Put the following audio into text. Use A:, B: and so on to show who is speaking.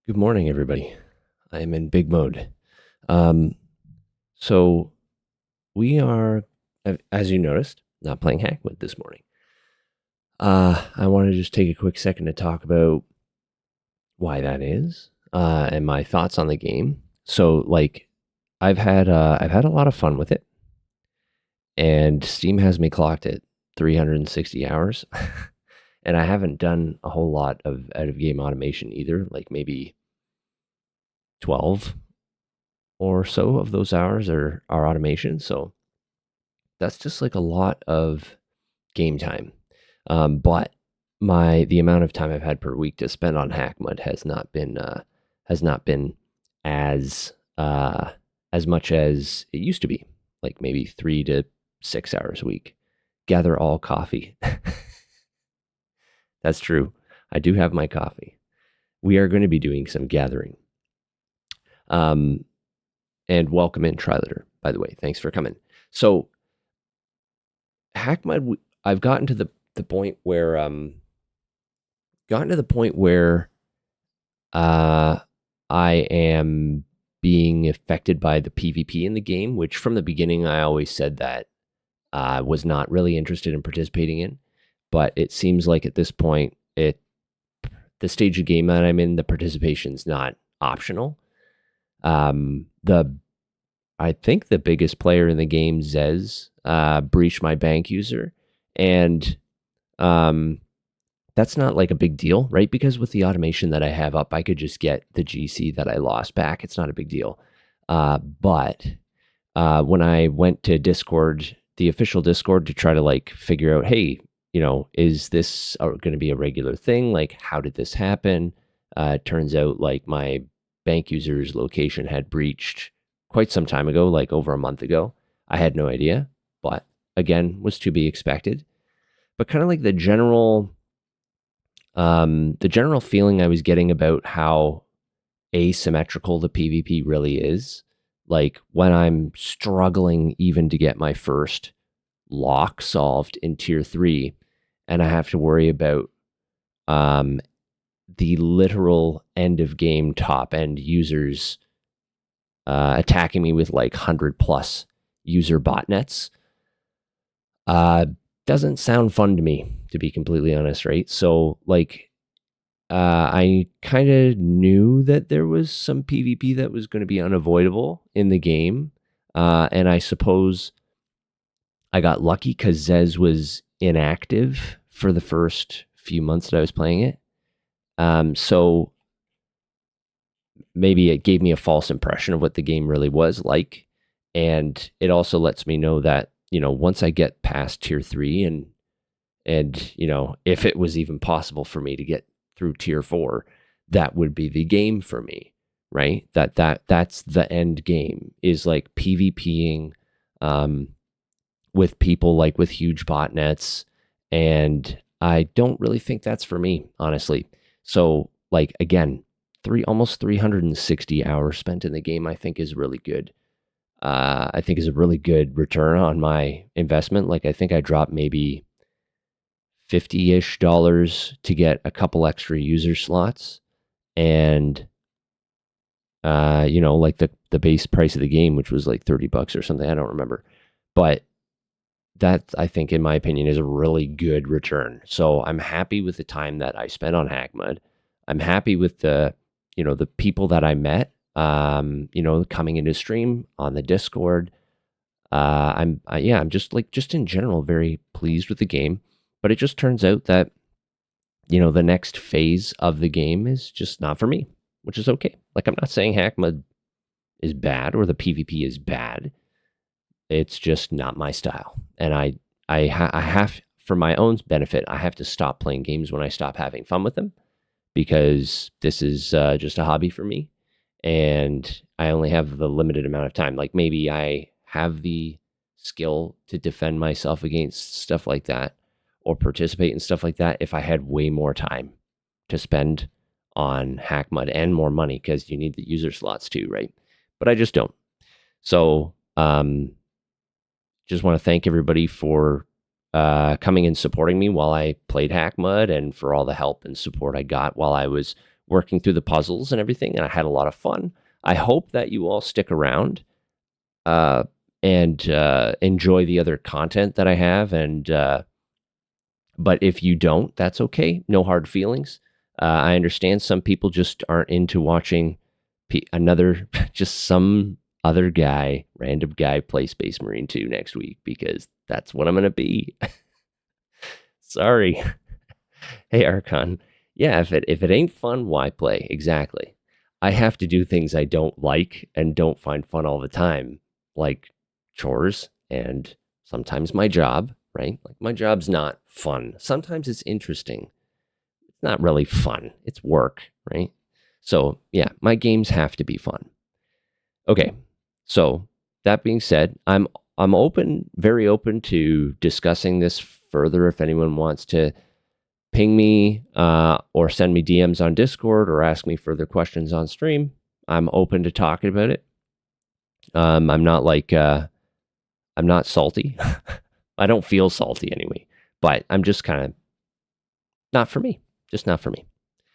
A: Good morning, everybody. I am in big mode. Um, so we are, as you noticed, not playing Hackmud this morning. I want to just take a quick second to talk about why that is, and my thoughts on the game. So, I've had a lot of fun with it, and Steam has me clocked at 360 hours, and I haven't done a whole lot of out of game automation either. Like maybe 12 or so of those hours are automation. So that's just like a lot of game time. But the amount of time I've had per week to spend on Hackmud has not been as as much as it used to be, like maybe 3 to 6 hours a week. Gather all coffee. That's true. I do have my coffee. We are going to be doing some gathering. Um, and welcome in, Trilater, by the way. Thanks for coming. So Hackmud, I've gotten to the point where uh, I am being affected by the PvP in the game, which from the beginning I always said that I was not really interested in participating in. But it seems like at this point, the stage of game that I'm in, the participation's not optional. The I think the biggest player in the game, Zez, breached my bank user, and um, that's not like a big deal, right? Because with the automation that I have up, I could just get the GC that I lost back. It's not a big deal. But when I went to Discord, the official Discord, to try to like figure out, hey, is this going to be a regular thing? Like, how did this happen? It turns out like my bank user's location had breached quite some time ago, like over a month ago. I had no idea, but again, was to be expected. But kind of like the general feeling I was getting about how asymmetrical the PvP really is, like when I'm struggling even to get my first lock solved in tier 3, and I have to worry about um, the literal end of game top end users attacking me with like 100 plus user botnets, uh, doesn't sound fun to me, to be completely honest, right? So, like, I kind of knew that there was some PvP that was going to be unavoidable in the game. And I suppose I got lucky because Zez was inactive for the first few months that I was playing it. So maybe it gave me a false impression of what the game really was like. And it also lets me know that, once I get past tier 3 and if it was even possible for me to get through tier 4, that would be the game for me, right? That's the end game, is like PvPing um with people like with huge botnets, and I don't really think that's for me, honestly. So, like, again, almost 360 hours spent in the game, I think is really good. I think is a really good return on my investment. Like, I think I dropped maybe 50-ish dollars to get a couple extra user slots, and like the base price of the game, which was like $30 or something, I don't remember. But that, I think, in my opinion, is a really good return. So I'm happy with the time that I spent on Hackmud. I'm happy with the people that I met, coming into stream on the Discord. I'm just in general very pleased with the game. But it just turns out that, the next phase of the game is just not for me, which is okay. Like, I'm not saying Hackmud is bad or the PvP is bad. It's just not my style. And I have, for my own benefit, I have to stop playing games when I stop having fun with them, because this is just a hobby for me. And I only have the limited amount of time. Like, maybe I have the skill to defend myself against stuff like that or participate in stuff like that if I had way more time to spend on Hackmud and more money, because you need the user slots too, right? But I just don't. So, just want to thank everybody for coming and supporting me while I played Hackmud, and for all the help and support I got while I was working through the puzzles and everything, and I had a lot of fun. I hope that you all stick around uh, and enjoy the other content that I have. And but if you don't, that's okay. No hard feelings. I understand some people just aren't into watching another, just some other guy, random guy play Space Marine 2 next week because that's what I'm going to be. Sorry. Hey, Archon. Yeah, if it ain't fun, why play? Exactly. I have to do things I don't like and don't find fun all the time, like chores and sometimes my job, right? Like my job's not fun. Sometimes it's interesting. It's not really fun. It's work, right? So, yeah, my games have to be fun. Okay. So, that being said, I'm open, very open to discussing this further if anyone wants to ping me or send me DMs on Discord or ask me further questions on stream. I'm open to talking about it. I'm not like I'm not salty. I don't feel salty anyway, but I'm just kind of not for me. Just not for me.